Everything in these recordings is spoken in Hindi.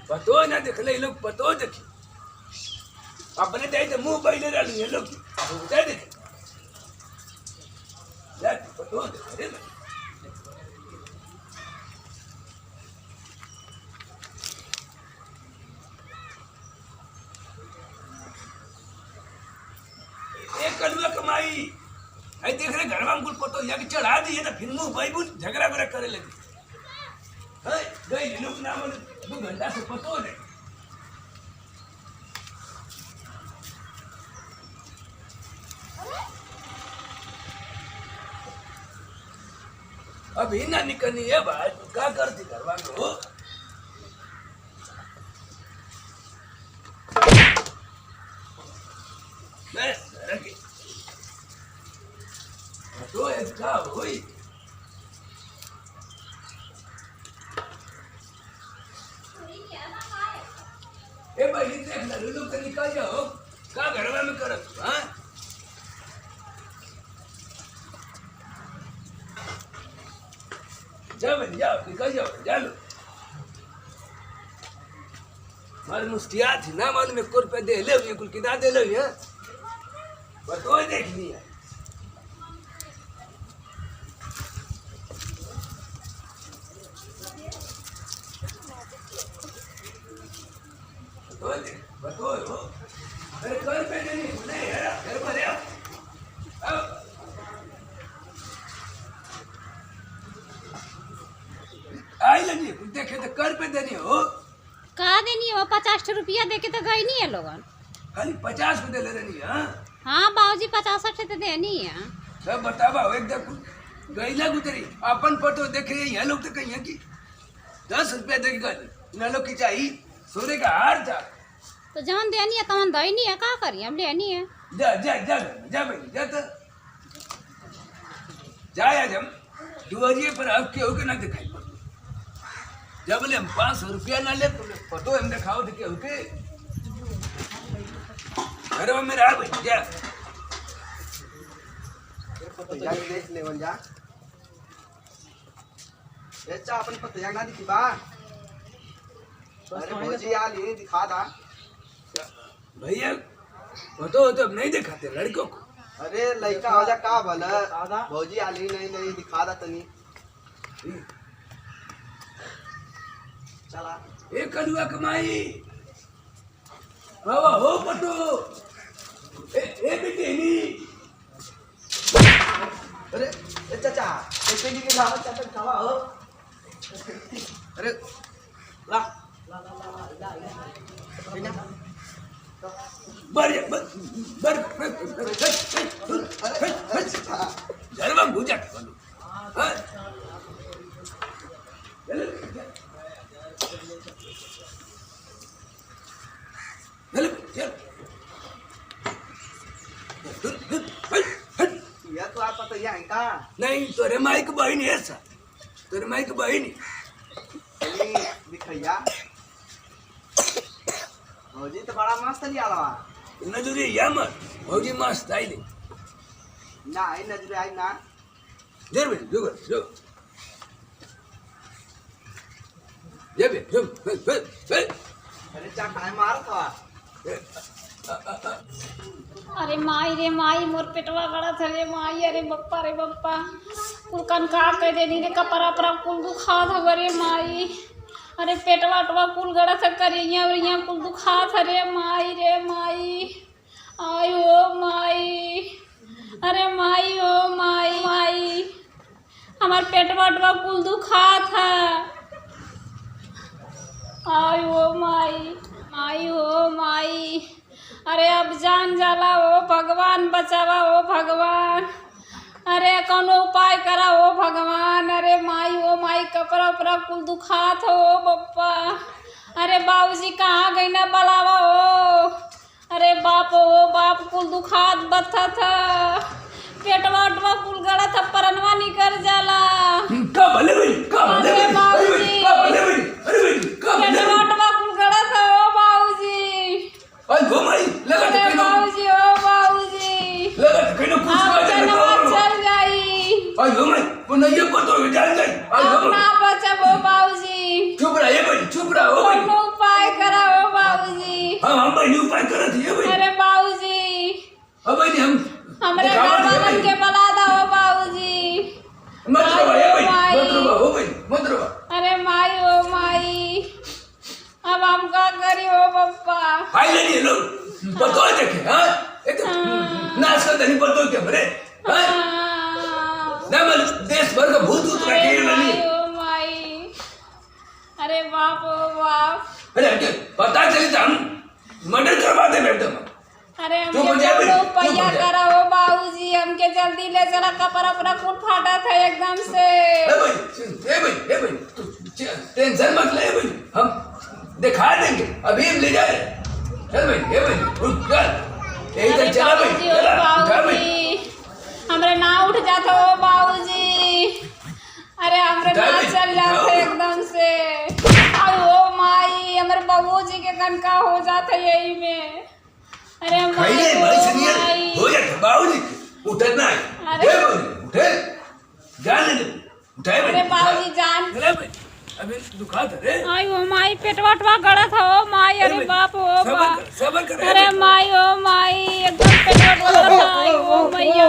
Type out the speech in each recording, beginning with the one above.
पतो ना देख ले लोग पतो देखी अपने दे तो मुंह बैठे रह लिए लोग दे देख जा पतो देख रे एक कलुआ कमाई आई देख रहे घर में कुल पतो या कि चढ़ा दिए ना फिर मुंह भाई बुल झगड़ा करे करे लगे है गई लोग नाम 2 घंटा से पतो दे अभी ना निकलनी है भाई तू क्या करती करवा लो मैं रखी तो क्या हुई ए भाई देख ना लुलू के निकल जाओ क्या घरवा में करत हां जाओ निकल जाओ चलो मार मुस्तिया थी ना मालूम 1 रुपया दे ले ये कुल कितना दे ले ये बस वो देख लिया बतो हो अरे कर पे नहीं यार घर पर आओ आई लगी देखे तो कर पे देनी हो का देनी हो 50 रुपया देके तो गई नहीं है लोगन खाली 50 को दे ले रही हां हाँ बाबूजी 50 तो देनी है सब बतावा एकदम गईला गुजरी अपन फोटो देखे यहाँ लोग तो कहीं की 10 रुपया देके गई ना लोग की चाहिए सोने का हार था तो जवन देनी है तवन देनी है का करी हम लेनी है जा जा जा जा भाई जा तो जा आज हम दुआरिये पर अब के होके ना दिखाई पड़ जब ले हम 500 रुपया ना ले तो फोटो हम दिखाओ देखे होके घर में मेरा भाई जा पतया देख लेवन जा बेचा अपन पतया ना दिखी बा अरे भौजी आ ले दिखा दा भैया फोटो तो अब नहीं दिखाते लड़कों को अरे लड़का हो जा का भला भौजी आ ले नहीं दिखा दा तनी चला एक कलुआ कमाई बाबा हो पटो ए बेटे नी अरे चाचा ऐसे भी के खावा चाचा खावा हो अरे ला बर जरवा बुझा बोलो हां चल चल ये तो आप पतया है का नहीं तोरे माइक बहन है सा तोरे माइक बहन दिखैया भौजी तो बड़ा मस्त लिया लवा नजरे या मत भौजी मस्त आई ले ना आई नजरे आई ना जर बे जो जब अरे चा काय मार था अरे माई मोर पेटवा गड़ा था रे माई अरे बप्पा कुल कन का कह देनी रे कपड़ा परा कुल दुखा था रे माई अरे पेटवा टवा कुल गड़ा था करिया और यहाँ कुल दुखा था रे माई आयो माई अरे माई ओ माई हमार पेटवा टवा कुल दुखा था आयो माई ओ माई अरे अब जान जाला ओ भगवान बचावा ओ भगवान अरे कौनो उपाय करा ओ भगवान अरे माई ओ माई कपड़ा उपरा कुल दुखात हो ओ बप्पा अरे बाबूजी कहाँ गई ना बलावा ओ अरे बाप ओ बाप कुल दुखात बत्था था पेटवा उटवा कुल गड़ा था परनवा निकल जाला अरे बाबूजी पेटवा उटवा कुल गड़ा था ओ बाबूजी अरे बाबूजी ओ बाबूजी लगा कहीं ना कुछ चल गई आयो मैं वो नहीं ये पतो जान गई आयो अब ना बचाबो बाबूजी चुप रहा ये भाई चुप रहा हो भाई कोनो उपाय कराओ बाबूजी हाँ हम भाई उपाय कर रही है भाई अरे बाबूजी अब भाई हम हमरे घरवालन के बला दो बाबूजी मत रहो ये भाई मत रहो हो भाई मत रहो अरे माई ओ माई अब हम का करी हो पप्पा हाय ले लिए लोग पतो देखे हाँ एक नाच का नहीं पतो क्या बरे हाँ ना मैं देश भर का भूत उतरा के नहीं ओ माई अरे बाप ओ बाप अरे हटे पता चली तो हम मर्डर करवा दे बैठे अरे चुप हो हमके जा बे, बोलो चुप हो पैया जा। कराओ बाबूजी हमके जल्दी ले चला कपड़ा अपना कुल फाटा था एकदम से ए भाई तू टेंशन मत ले भाई हम दिखा देंगे अभी ले जाए चल भाई ए भाई रुक चल यही तक चला भाई बाबूजी ओ चला उठा भाई बाबूजी हमरे ना उठ जाता ओ बाबूजी अरे हमरे उठा ना भाई, चल जाते उठाओ। एकदम से ओ माई हमरे बाबूजी के कनका हो जाते यही में अरे खाई माई ले ओ भाई सीनियर माई हो जाए बाबूजी उठना है अरे। ए भाई उठे जान ले उठाए भाई अरे बाबूजी जान चला भाई अभी दुखा था रे आई ओ माई पेटवा गड़ा था ओ माई अरे भाई, बाप ओ बाप सबर कर अरे माई ओ माई एकदम पेटवा गड़ा था आई ओ मैया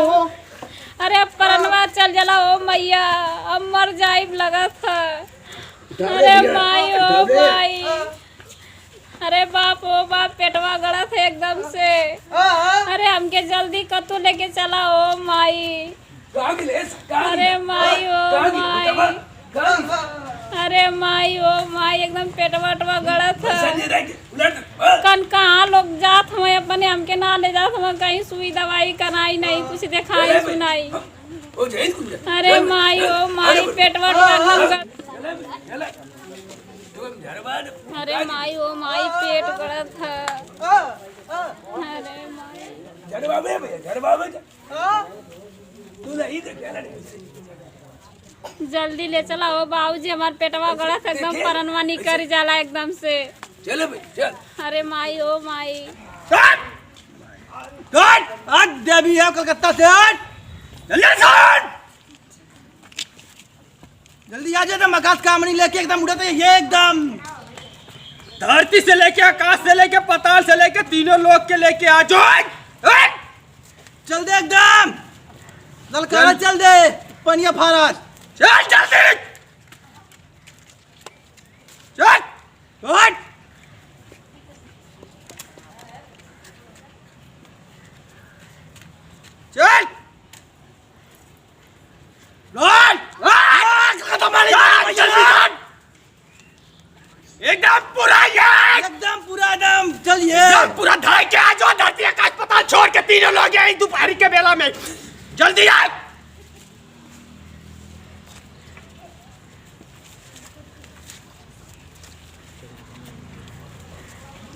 अरे अब परनवा चल जला ओ मैया अब मर जाइब लगा था अरे माई ओ माई अरे बाप ओ बाप पेटवा गड़ा था एकदम से अरे हमके जल्दी कतू लेके चला ओ माई कहां गेले अरे माई ओ माई अरे माई ओ माई एकदम पेटवा गड़ा था संजय राय उलट कन कहाँ लोग जात हमें अपने हमके ना ले जात हमें कहीं सुई दवाई कराई नहीं कुछ दिखाई सुनाई ओ जय कुछ अरे माई ओ माई पेटवा एकदम चला धरवाद अरे माई ओ माई पेट गड़ा था अरे माई धरवावे भैया धरवावे तू नहीं देख चला जल्दी ले चला ओ बाबूजी हमार पेटवा गड़ा था एकदम परनवा निकर जाला एकदम से चल भाई चल अरे माई ओ माई आज देवी है कलकत्ता से आज जल्दी सुन जल्दी आ जाए मकास कामनी लेके एकदम उड़े थे ये एकदम धरती से लेके आकाश से लेके पाताल से लेके तीनों लोग के लेके आ जाओ चल दे एकदम दलकारा चल दे पनिया फारस चल जल्दी चल हट चल एकदम पूरा एकदम पूरा एकदम चलिए पूरा धड़ के आ जाओ धरती आकाश पाताल छोड़ के तीनों लोग यही दोपहर के बेला में जल्दी आ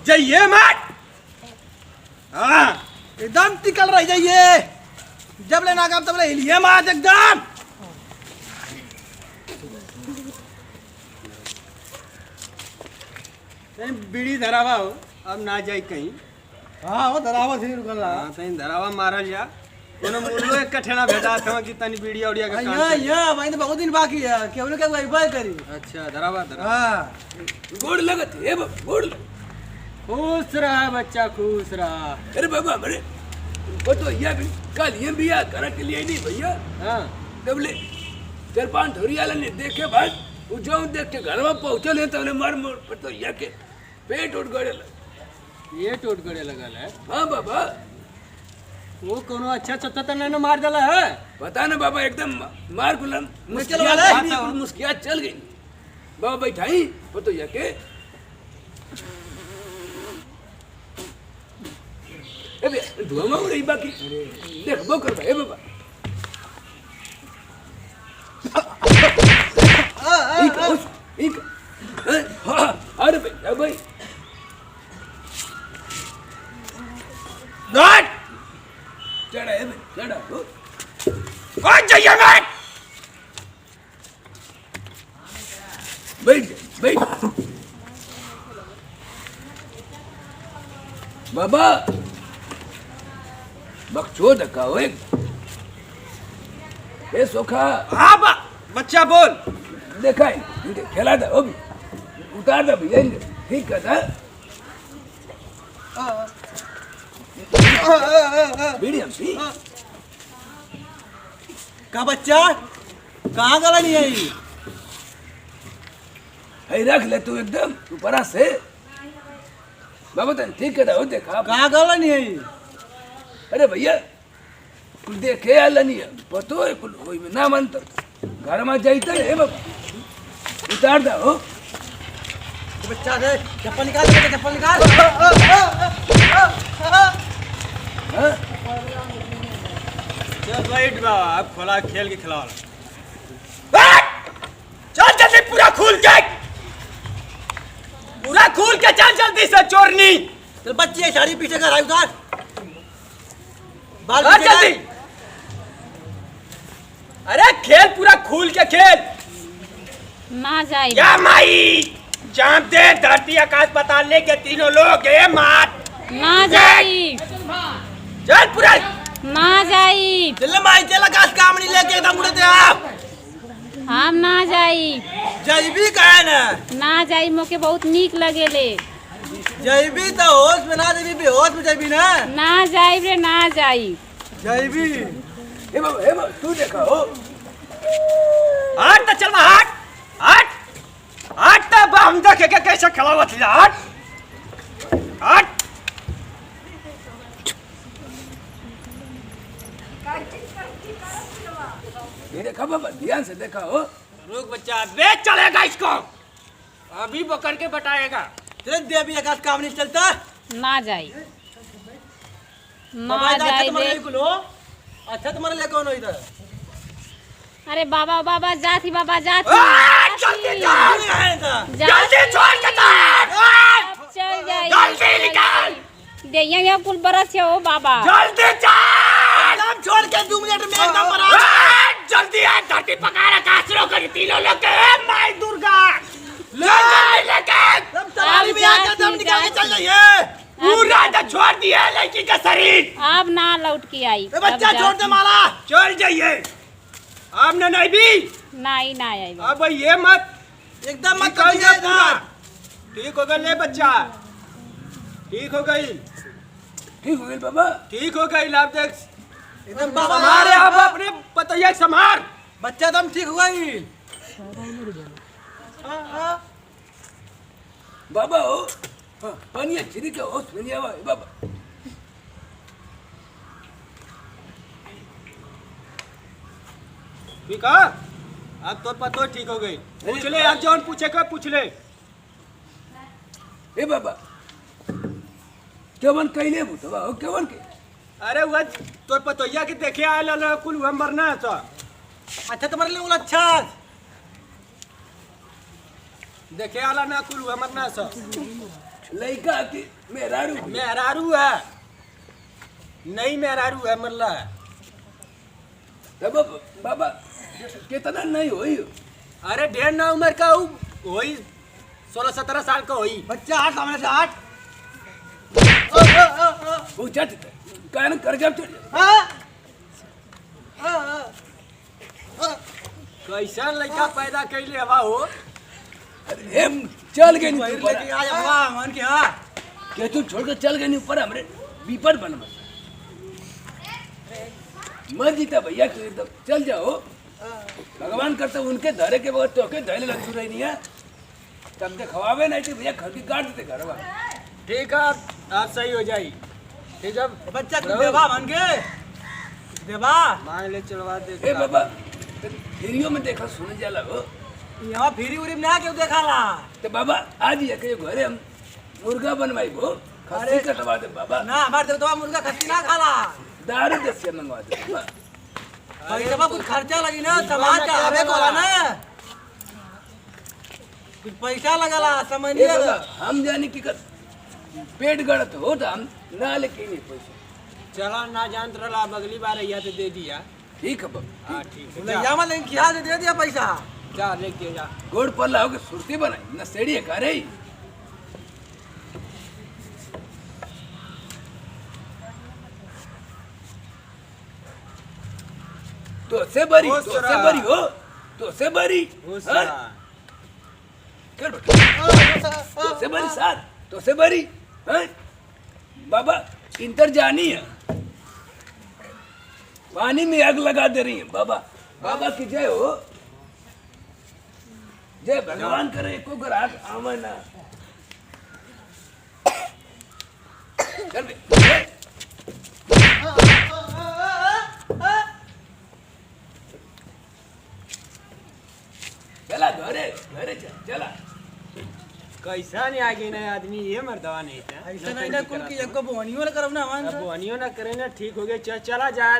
जाइए मत हाँ एकदम टिकल रह जाइए जब लेना काम तब ले हिलिए मत एकदम कहीं बीड़ी धरावा हो अब ना जाए कहीं हाँ वो धरावा से रुकल रहा हाँ कहीं धरावा मारल जा कोनो मुल्लो एक कठेना भेटा था कि तनी बीड़ी औड़िया का काम या भाई तो बहुत दिन बाकी है केहू ने क्या वाईफाई करी अच्छा धरावा धरावा हां गोड़ लगत है बाबा गोड़ खुश रहा बच्चा खुश रहा अरे बाबा मेरे वो तो ये भी कल ये भी आ करा के लिए नहीं भैया हाँ डबले चार पांच धोरियाला ने देखे बाद वो जो देख के घर में पहुंचल है तो मार मोर पर तो ये के पेट उठ गड़े ये टूट गड़े लगल है हाँ बाबा वो कोनो अच्छा चत्ता तो नहीं मार डाला है पता ना बाबा एकदम मार गुलाम मुस्कियात चल गई बाबा बैठाई वो तो ये के धुआं उड़ रही बाकी देख वो कर भाई बाबा अरे भाई भाई चढ़ा है भाई चढ़ा कौन चाहिए मैं बैठ बैठ बाबा बकचोद का हो एक ए सोखा हाँ बच्चा बोल। देखा है इनके खेला था वो भी उतार दे भैया इनके ठीक कर था मीडियम सी का बच्चा कहाँ गला नहीं आई? है रख ले तू एकदम ऊपरा से बाबा तन ठीक कर हो देखा कहाँ गला नहीं आई? अरे भैया कुल देखे आला नहीं है पतो है कुल कोई में ना मानता घर में जाइता है बाबा उतार दो हो बच्चा दे चप्पल निकाल चप्पल निकाल। हाँ? चल बैठ बा अब खोला खेल के खिला चल जल्दी पूरा खोल के चल जल्दी से चोरनी। चल बच्चे साड़ी पीछे कर आई उतार बाल उतार जल्दी। अरे खेल पूरा खोल के खेल। ना जाई क्या माई चाँप दे धरती आकाश पाताल लेके तीनों लोग ये मात ना जाई चल पूरा ना जाई चल माई चल आकाश कामनी लेके एकदम उड़ते आप हम ना जाई जैबी काहे ना ना जाई मोके बहुत नीक लगेले जैबी तो होश में ना देबी बेहोश में जैबी ना जाई रे ना जाई जैबी हे बाबा तू देखा हो हट तो चल हट हट हट तो हम देखे के कैसे खिलावत है हट हट ये देखा बाबा ध्यान से देखा हो रुक बच्चा बे चलेगा इसको अभी पकड़ के बताएगा चल देवी आकाश काम नहीं चलता ना जाई ना अच्छा जाई तुम्हारे रे लिए लो अच्छा तुम्हारे लिए कौन हो इधर अरे बाबा बाबा जाती बाबा जाती जल्दी जाती। जल्दी छोड़ के अब चल जाई जल्दी निकाल दे यहाँ कुल बरस है ओ बाबा जल्दी चल एकदम छोड़ के 2 मिनट में एकदम बरा जल्दी आ धरती पका रखा शुरू कर तीनों लोग के माई दुर्गा ले लेके तब तवारी में आकर दम निकाल के चल जाइए पूरा तो छोड़ दिया लड़की का शरीर अब ना लौट के आई ए बच्चा छोड़ दे माला चल जाइए आपने नहीं भी नहीं ना आई अब ये मत एकदम मत करिएगा ठीक हो गया ले बच्चा ठीक हो गई ठीक हो गई बाबा ठीक हो गई लाभ देख एकदम बाबा हमारे आप अपने पतैया संभाल बच्चा एकदम ठीक हो गई बाबा हो हाँ, पानी अच्छी का हो सुनिए बाबा ठीक है अब तो पतो ठीक हो गई पूछ ले अब जौन पूछे का पूछ ले ए बाबा केवन कैले बुतवा हो केवन के अरे वह तो पतोया के देखे आए ला कुल वह मरना है तो अच्छा तुम्हारे लिए अच्छा देखे आला ना कुल वह मरना है लड़का की मेहरारू मेहरारू है नहीं मेहरारू है मरला है तब बाबा कितना नहीं होई अरे ढेर ना उम्र का वही 16-17 साल का होई बच्चा 8 सामने से 8 पूछा कान कर गया कैसा लड़का पैदा कैले हवा हो अरे चल गए नहीं ऊपर लेके आ जा मन के हां के तू छोड़ के चल गए नहीं ऊपर हमरे विपद बन मत जीता भैया तू एकदम चल जाओ भगवान करते उनके धरे के बगैर तो के धैले लग रही नहीं है तब के खवावे नहीं थे भैया खर्ची काट देते घरवा ठीक है आप सही हो जाई ठीक है बच्चा तू देवा मान के देवा मान ले चलवा दे ए बाबा वीडियो में देखा सुन जाला हो यहाँ फिरी उरी में ना क्यों देखा ला तो बाबा आज ये के घरे हम मुर्गा बनवाई भो खसी कटवा दे बाबा ना हमारे तो मुर्गा खस्सी ना खाला दारू दसिया मंगवा दे बाबा पैसा कुछ खर्चा लगी ना सामान का हवे कोला ना कुछ पैसा लगला समझ ए नहीं बाबा हम जाने की कर पेट गड़त हो तो हम ना लेके नहीं पैसा चला ना जानत रहा अगली बार आइया तो दे दिया ठीक है बाबा हाँ ठीक है या मतलब खिया दे दिया पैसा जा लेके जा गोड़ पल्ला होके सुरती बनाई न सेड़ी है करे तो से बरी हो तो से सरा। बरी हो तो से बरी हो हाँ? सरा। कर बेटा तो से बरी साथ तो से बरी हाँ? बाबा इंतर जानी है पानी में आग लगा दे रही है बाबा बाबा की जय हो जय भगवान करे को ग्राहक आवे ना चल बे जय। चला घरे घरे चला कैसा नहीं आगे ना आदमी ये मर्दवा नहीं था ऐसा नहीं ना कुल की एक को बोनियो ना करब ना हमारे अब अनियो ना करे ना ठीक हो गया चला जाए